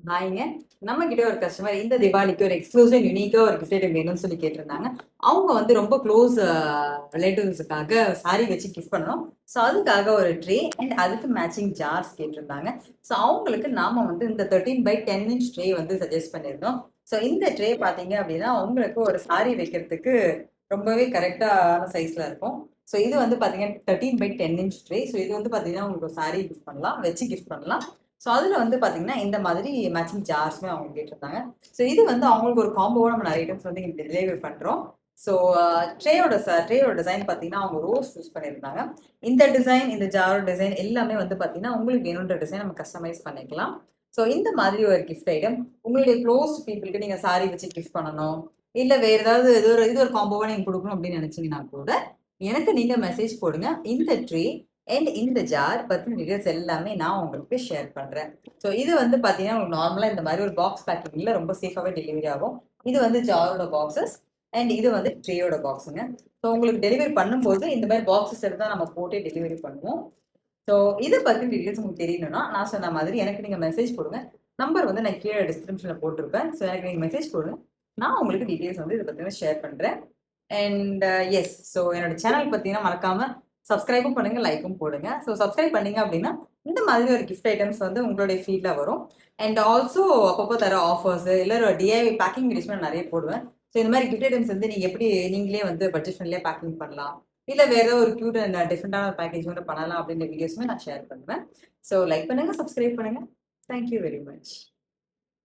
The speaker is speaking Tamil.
ஹாய்ங்க. நம்ம கிட்ட ஒரு கஸ்டமர் இந்த தீபாவளிக்கு ஒரு எக்ஸ்க்ளூசிவ் யூனிக்கா ஒரு கிஃப்ட் ஐட்டம் வேணும்னு சொல்லி கேட்டிருந்தாங்க. அவங்க வந்து ரொம்ப க்ளோஸ் ரிலேட்டிவ்ஸுக்காக சாரி வச்சு கிஃப்ட் பண்ணணும். ஸோ அதுக்காக ஒரு ட்ரே அண்ட் அதுக்கு மேட்சிங் ஜார்ஸ் கேட்டிருந்தாங்க. ஸோ அவங்களுக்கு நாம வந்து இந்த 13/10 இன்ச் ட்ரே வந்து சஜஸ்ட் பண்ணியிருந்தோம். ஸோ இந்த ட்ரே பார்த்தீங்க அப்படின்னா உங்களுக்கு ஒரு சாரி வைக்கிறதுக்கு ரொம்பவே கரெக்டான சைஸ்ல இருக்கும். ஸோ இது வந்து பார்த்தீங்கன்னா 13/10 இன்ச் ட்ரே. ஸோ இது வந்து பார்த்தீங்கன்னா உங்களுக்கு ஒரு சாரி கிஃப்ட் பண்ணலாம், வச்சு கிஃப்ட் பண்ணலாம். ஸோ அதில் வந்து பார்த்தீங்கன்னா இந்த மாதிரி மேட்சிங் ஜார்ஸுமே அவங்க கேட்டிருந்தாங்க. ஸோ இது வந்து அவங்களுக்கு ஒரு காம்போவாக நம்ம நிறைய ஐட்டம்ஸ் வந்து இங்கே டெலிவரி பண்ணுறோம். ஸோ ட்ரேயோட டிசைன் பார்த்தீங்கன்னா அவங்க ரோஸ் சூஸ் பண்ணியிருந்தாங்க. இந்த டிசைன், இந்த ஜாரோட டிசைன் எல்லாமே வந்து பார்த்தீங்கன்னா உங்களுக்கு வேணுன்ற டிசைன் நம்ம கஸ்டமைஸ் பண்ணிக்கலாம். ஸோ இந்த மாதிரி ஒரு கிஃப்ட் ஐட்டம் உங்களுடைய க்ளோஸ் பீப்புளுக்கு நீங்கள் சாரி வச்சு கிஃப்ட் பண்ணணும், இல்லை வேறு ஏதாவது இது ஒரு காம்போவாக நீங்கள் கொடுக்கணும் அப்படின்னு நினச்சிங்கன்னா கூட எனக்கு நீங்கள் மெசேஜ் போடுங்க. இந்த ட்ரே அண்ட் இந்த ஜார் பற்றின டீடைல்ஸ் எல்லாமே நான் உங்களுக்கு ஷேர் பண்ணுறேன். ஸோ இது வந்து பார்த்தீங்கன்னா உங்களுக்கு நார்மலாக இந்த மாதிரி ஒரு பாக்ஸ் பேக்கிங்கில் ரொம்ப சேஃபாகவே டெலிவரி ஆகும். இது வந்து ஜாரோட பாக்ஸஸ் அண்ட் இது வந்து ட்ரேயோட பாக்ஸுங்க. ஸோ உங்களுக்கு டெலிவரி பண்ணும்போது இந்த மாதிரி பாக்ஸஸ் எடுத்து நம்ம போட்டே டெலிவரி பண்ணுவோம். ஸோ இதை பற்றி டீடைல்ஸ் உங்களுக்கு தெரியணும்னா நான் சொன்ன மாதிரி எனக்கு நீங்கள் மெசேஜ் போடுங்க. நம்பர் வந்து நான் கீழே டிஸ்கிரிப்ஷனில் போட்டிருப்பேன். ஸோ எனக்கு நீங்கள் மெசேஜ் போடுங்க. நான் உங்களுக்கு டீடைல்ஸ் வந்து இதை பற்றின ஷேர் பண்ணுறேன். அண்ட் எஸ், ஸோ என்னோட சேனல் பார்த்தீங்கன்னா மறக்காமல் சப்ஸ்கிரைபும் பண்ணுங்க, லைக்கும் போடுங்க. ஸோ சப்ஸ்கிரைப் பண்ணீங்க அப்படின்னா இந்த மாதிரி ஒரு கிஃப்ட் ஐட்டம்ஸ் வந்து உங்களுடைய ஃபீல்டில் வரும். அண்ட் ஆல்சோ அப்பப்போ தர ஆஃபர்ஸ் இல்லை ஒரு டிஐவி பேக்கிங் வீடியோஸ் நான் நிறைய போடுவேன். ஸோ இந்த மாதிரி கிஃப்ட் ஐட்டம்ஸ் வந்து நீங்கள் எப்படி நீங்களே வந்து பட்ஜெட் ஃப்ரெண்ட்லியாக பேக்கிங் பண்ணலாம், இல்லை வேற ஏதாவது ஒரு க்யூட் அண்ட் டிஃப்ரெண்டான ஒரு பேக்கேஜ் வந்து பண்ணலாம் அப்படின்ற வீடியோஸுமே நான் ஷேர் பண்ணுவேன். ஸோ லைக் பண்ணுங்க, சப்ஸ்கிரைப் பண்ணுங்க. Thank you very much.